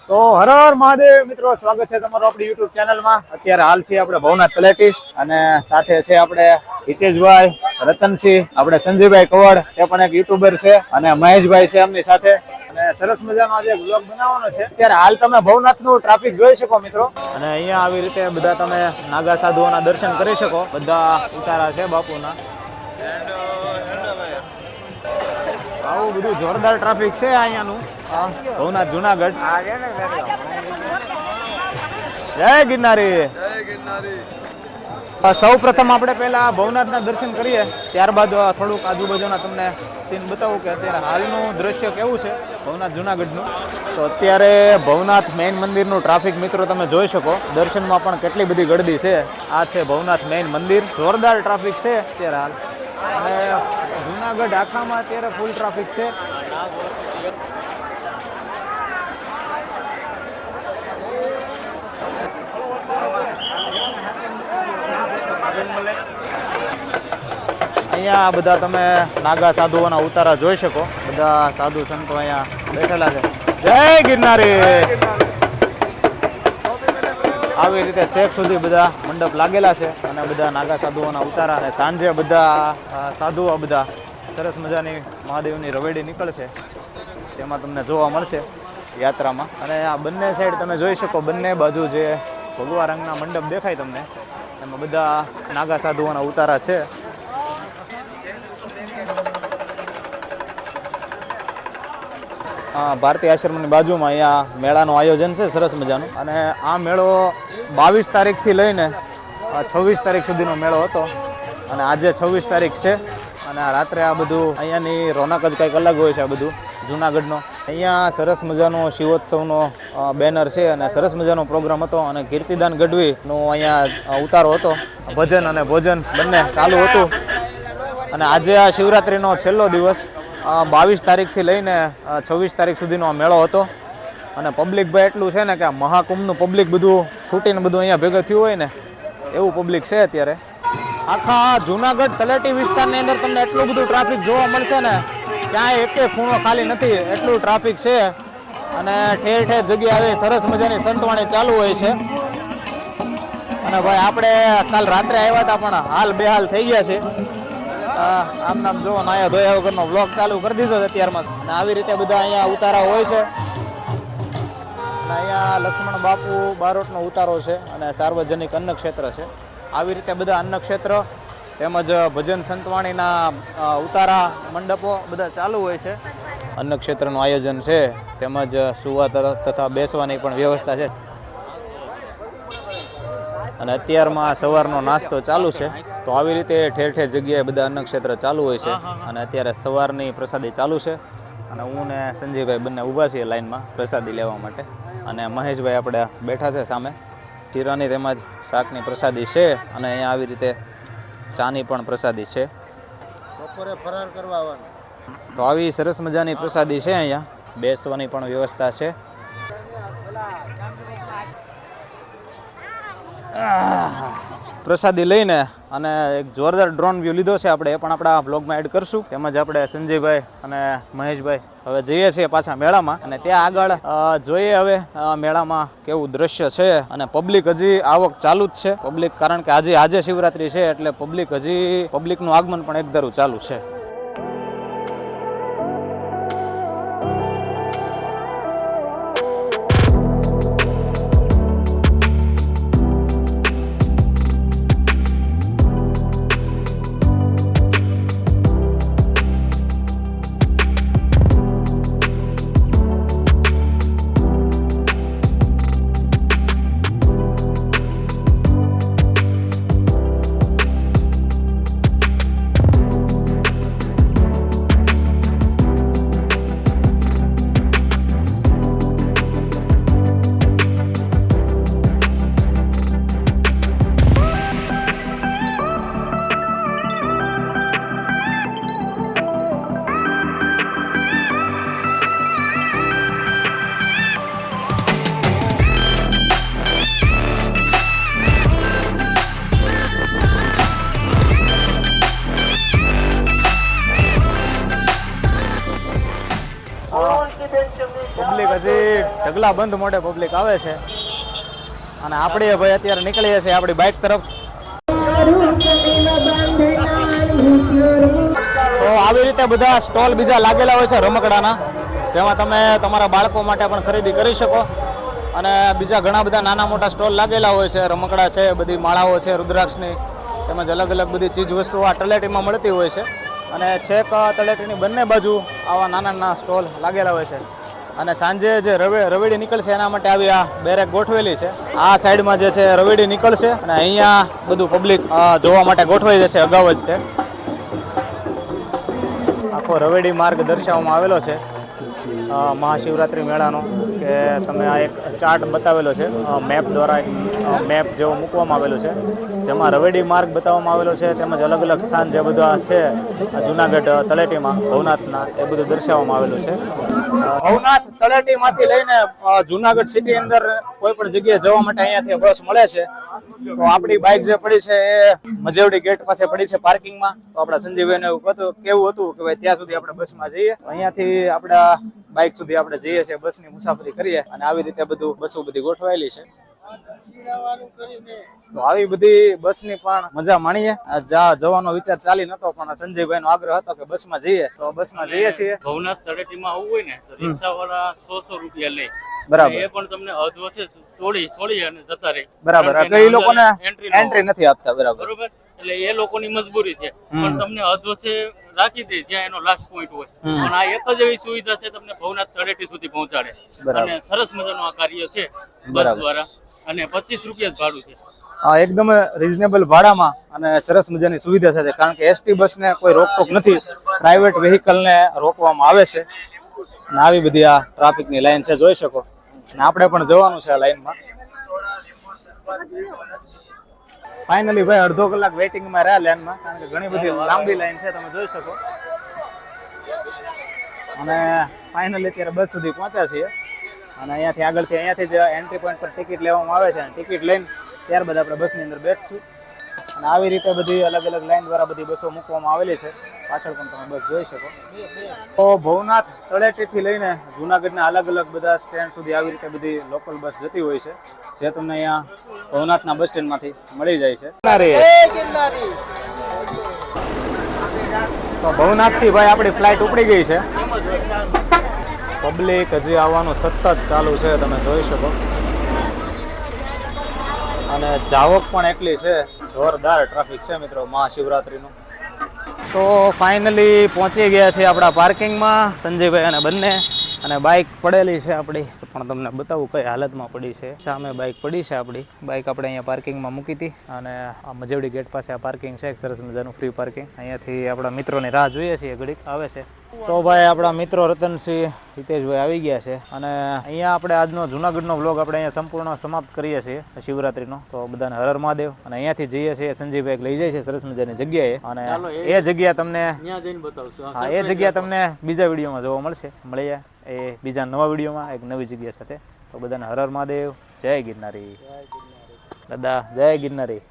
તો હર હર મહાદેવ મિત્રો, સ્વાગત છે તમારું આપણી યુટ્યુબ ચેનલમાં. અત્યારે હાલ છે આપણે ભવનાથ તલેટી અને સાથે છે આપણે હિતેશભાઈ, રતનસિંહ, આપણે સંજયભાઈ કવડ, એ પણ એક યુટ્યુબર છે, અને મહેશભાઈ છે એમની સાથે. અને સરસ મજાનો આજે બ્લોગ બનાવવાનો છે. અત્યારે હાલ તમે ભવનાથનું ટ્રાફિક જોઈ શકો મિત્રો, અને અહીંયા આવી રીતે બધા તમે નાગા સાધુઓના દર્શન કરી શકો. બધા ઉતારા છે બાપુના. આવું બધું જોરદાર ટ્રાફિક છે અહીંયાનું ભવનાથ જુનાગઢ. જય ગિરનારી. સૌ પ્રથમ આપણે પહેલા ભવનાથના દર્શન કરીએ, ત્યારબાદ થોડુંક આજુબાજુના તમને સીન બતાવું કે અત્યારે હાલનું દ્રશ્ય કેવું છે ભવનાથ જુનાગઢનું. તો અત્યારે ભવનાથ મેઇન મંદિરનું ટ્રાફિક મિત્રો તમે જોઈ શકો. દર્શનમાં પણ કેટલી બધી ગળદી છે. આ છે ભવનાથ મેઇન મંદિર. જોરદાર ટ્રાફિક છે અત્યારે હાલ, અને જુનાગઢ આખામાં અત્યારે ફૂલ ટ્રાફિક છે. અહીંયા બધા તમે નાગા સાધુઓના ઉતારા જોઈ શકો. બધા સાધુ સંતો અહીંયા બેઠેલા છે. જય ગિરનારી. આવી રીતે છેક સુધી બધા મંડપ લાગેલા છે, અને બધા નાગા સાધુઓના ઉતારા. અને સાંજે બધા સાધુઓ બધા સરસ મજાની મહાદેવની રવેડી નીકળશે, તેમાં તમને જોવા મળશે યાત્રામાં. અને આ બંને સાઈડ તમે જોઈ શકો, બંને બાજુ જે ભગવા રંગના મંડપ દેખાય તમને, એમાં બધા નાગા સાધુઓના ઉતારા છે. ભારતીય આશ્રમની બાજુમાં અહીંયા મેળાનું આયોજન છે સરસ મજાનું. અને આ મેળો 22 તારીખથી લઈને 26 તારીખ સુધીનો મેળો હતો, અને આજે 26 તારીખ છે. અને આ રાત્રે આ બધું અહીંયાની રોનક જ કંઈક અલગ હોય છે. આ બધું જૂનાગઢનો અહીંયા સરસ મજાનો શિવોત્સવનો બેનર છે, અને સરસ મજાનો પ્રોગ્રામ હતો. અને કીર્તિદાન ગઢવીનો અહીંયા ઉતારો હતો. ભજન અને ભોજન બંને ચાલુ હતું. અને આજે આ શિવરાત્રિનો છેલ્લો દિવસ, 22 તારીખથી લઈને 26 તારીખ સુધીનો આ મેળો હતો. અને પબ્લિક ભાઈ એટલું છે ને કે આ મહાકુંભનું પબ્લિક બધું છૂટીને બધું અહીંયા ભેગું થયું હોય ને એવું પબ્લિક છે અત્યારે. આખા જુનાગઢ તલેટી વિસ્તારની અંદર તમને એટલું બધું ટ્રાફિક જોવા મળશે ને, ક્યાંય એકે ખૂણો ખાલી નથી, એટલું ટ્રાફિક છે. અને ઠેર ઠેર જગ્યાએ સરસ મજાની સંતવાણી ચાલુ હોય છે. અને ભાઈ આપણે કાલ રાત્રે આવ્યા હતા, પણ હાલ બેહાલ થઈ ગયા છે. આમ નામ જોવો, નાયા ધોયા વગરનો બ્લોગ ચાલુ કરી દીધો અત્યારમાં. આવી રીતે બધા અહીંયા ઉતારા હોય છે. અને અહીંયા લક્ષ્મણ બાપુ બારોટનો ઉતારો છે, અને સાર્વજનિક અન્ન ક્ષેત્ર છે. આવી રીતે બધા અન્ન ક્ષેત્ર તેમજ ભજન સંતવાણીના ઉતારા મંડપો બધા ચાલુ હોય છે. અન્ન ક્ષેત્રનું આયોજન છે, તેમજ સુવા તથા બેસવાની પણ વ્યવસ્થા છે. અને અત્યારમાં સવારનો નાસ્તો ચાલુ છે. તો આવી રીતે ઠેર ઠેર જગ્યાએ બધા અન્ન ક્ષેત્ર ચાલુ હોય છે. અને અત્યારે સવારની પ્રસાદી ચાલુ છે, અને હું ને સંજયભાઈ બંને ઊભા છીએ લાઈનમાં પ્રસાદી લેવા માટે. અને મહેશભાઈ આપણે બેઠા છે સામે. શીરાની તેમજ શાકની પ્રસાદી છે, અને અહીંયા આવી રીતે ચાની પણ પ્રસાદી છે. બપોરે ફરાર કરવા આવવાનું. તો આવી સરસ મજાની પ્રસાદી છે. અહીંયા બેસવાની પણ વ્યવસ્થા છે. પ્રસાદી લઈને અને એક જોરદાર ડ્રોન વ્યૂ લીધો છે આપણે, એ પણ આપણા બ્લોગમાં એડ કરશું. તેમજ આપણે સંજયભાઈ અને મહેશભાઈ હવે જઈએ છીએ પાછા મેળામાં, અને ત્યાં આગળ જોઈએ હવે મેળામાં કેવું દ્રશ્ય છે. અને પબ્લિક હજી આવક ચાલુ જ છે. પબ્લિક, કારણ કે આજે શિવરાત્રી છે એટલે પબ્લિકનું આગમન પણ એકધારું ચાલુ છે. ઢગલા બંધ મોઢે પબ્લિક આવે છે અને આપણે ભાઈ અત્યારે નીકળીએ છીએ આપણી બાઇક તરફ. તો આવી રીતે બધા સ્ટોલ બીજા લાગેલા હોય છે રમકડાના, જેમાં તમે તમારા બાળકો માટે પણ ખરીદી કરી શકો. અને બીજા ઘણા બધા નાના મોટા સ્ટોલ લાગેલા હોય છે, રમકડા છે, બધી માળાઓ છે રુદ્રાક્ષની, તેમજ અલગ અલગ બધી ચીજ વસ્તુઓ આ તળેટીમાં મળતી હોય છે. અને છેક તળેટીની બંને બાજુ આવા નાના નાના સ્ટોલ લાગેલા હોય છે. અને સાંજે જે રવેડી નીકળશે એના માટે આવી આ બેરેક ગોઠવેલી છે. આ સાઈડમાં જે છે રવેડી નીકળશે અને અહીંયા બધું પબ્લિક જોવા માટે ગોઠવાઈ જશે અગાઉ જ તે. આખો રવેડી માર્ગ દર્શાવવામાં આવેલો છે મહાશિવરાત્રિ મેળાનો, કે તમે આ એક ચાર્ટ બતાવેલો છે મેપ દ્વારા, મેપ જેવો મૂકવામાં આવેલો છે જેમાં રવેડી માર્ગ બતાવવામાં આવેલો છે, તેમજ અલગ અલગ સ્થાન જે બધા છે જુનાગઢ તળેટીમાં ભવનાથના એ બધું દર્શાવવામાં આવેલું છે. ભવનાથ તળેટીમાંથી લઈને જુનાગઢ સિટી અંદર કોઈ પણ જગ્યાએ જવા માટે અહીંયાથી બસ મળે છે. તો આપણી બાઇક જે પડી છે એ મજેવડી ગેટ પાસે પડી છે પાર્કિંગમાં. તો આપણા સંજીવભાઈને એવું કેવું હતું કે ભાઈ ત્યાં સુધી આપણે બસમાં જઈએ, અહીંયાથી આપણા બાઇક સુધી આપણે જઈએ છીએ, બસની મુસાફરી કરીએ. અને આવી રીતે બધું બસો બધી ગોઠવાયેલી છે. તો આવી બધી બસની પણ મજા માણીએ. જવાનો વિચાર ચાલી નતો, પણ સંજયભાઈ નો આગ્રહ હતો કે બસમાં જઈએ, તો બસમાં જઈએ છીએ. ભવનાથ તળેટીમાં આવવું હોય ને તો રિક્ષાવાળા 100 રૂપિયા લે. બરાબર. એ પણ તમને અધવચ્ચે છોડી અને જતા રહે. બરાબર, એટલે એ લોકોને એન્ટ્રી નથી આપતા. બરાબર. બરોબર, એટલે એ લોકોની મજબૂરી છે, પણ તમને અધવચ્ચે રાખી દે જ્યાં એનો લાસ્ટ પોઈન્ટ હોય. પણ આ એક જ એવી સુવિધા છે, તમને ભવનાથ તળેટી સુધી પહોંચાડે. અને સરસ મજાનું આ કાર્ય છે બસ દ્વારા, અને 25 રૂપિયા જ ભાડું છે. એકદમ રીઝનેબલ ભાડામાં અને સરસ મજાની સુવિધા છે, કારણ કે એસટી બસને કોઈ રોકટોક નથી, પ્રાઇવેટ વ્હીકલને રોકવામાં આવે છે. અને આવી બધી આ ટ્રાફિકની લાઈન છે, જોઈ શકો. અને આપણે પણ જવાનું છે આ લાઈનમાં. ફાઇનલી ભાઈ અડધો કલાક વેઇટિંગમાં રહ્યા લાઈનમાં, કારણ કે ઘણી બધી લાંબી લાઈન છે, તમે જોઈ શકો. અને ફાઇનલી અત્યારે બસ સુધી પહોંચ્યા છીએ. અને અહીંયાથી જ એન્ટ્રી પોઈન્ટ પર ટિકિટ લેવામાં આવે છે. ટિકિટ લઈને ત્યારબાદ આપણે બસની અંદર બેઠશું. અને આવી રીતે બધી અલગ અલગ લાઈન દ્વારા બધી બસો મૂકવામાં આવેલી છે. પાછળ પણ તમે બસ જોઈ શકો. તો ભવનાથ તળેટીથી લઈને જુનાગઢના અલગ અલગ બધા સ્ટેન્ડ સુધી આવી રીતે બધી લોકલ બસ જતી હોય છે, જે તમને અહીંયા ભવનાથના બસ સ્ટેન્ડમાંથી મળી જાય છે. તો ભવનાથથી ભાઈ આપણી ફ્લાઇટ ઉપડી ગઈ છે. પબ્લિક હજી આવવાનું સતત ચાલુ છે, તમે જોઈ શકો. અને જાવક પણ એટલી છે, જોરદાર ટ્રાફિક છે મિત્રો મહાશિવરાત્રિનું. તો ફાઇનલી પહોંચી ગયા છે આપણા પાર્કિંગમાં, સંજયભાઈ અને બંને. અને બાઇક પડેલી છે આપણી, પણ તમને બતાવું કઈ હાલતમાં પડી છે. સામે બાઇક પડી છે આપણી. બાઇક આપણે અહીંયા પાર્કિંગમાં મૂકી હતી. અને આ મજેવડી ગેટ પાસે આ પાર્કિંગ છે, એક સરસ મજાનું ફ્રી પાર્કિંગ. અહીંયાથી આપણા મિત્રોની રાહ જોઈએ છીએ, ઘડીક આવે છે. તો ભાઈ આપણા મિત્રો રતનસિંહ, હિતેશભાઈ આવી ગયા છે. અને અહીંયા આપણે આજનો જુનાગઢનો વ્લોગ આપણે અહીંયા સંપૂર્ણ સમાપ્ત કરીએ છીએ શિવરાત્રીનો. તો બધાને હર હર મહાદેવ. અને અહીંયાથી જઈએ છીએ, સંજીવભાઈ લઈ જાય છે સરસ મજાની જગ્યાએ. અને એ જગ્યા તમને ત્યાં જઈને બતાવશું. હા, એ જગ્યા તમને બીજા વિડીયોમાં જોવા મળશે. મળીએ એ બીજા નવા વિડીયોમાં એક નવી જગ્યા સાથે. તો બધાને હર હર મહાદેવ. જય ગિરનારી દાદા, જય ગિરનારી.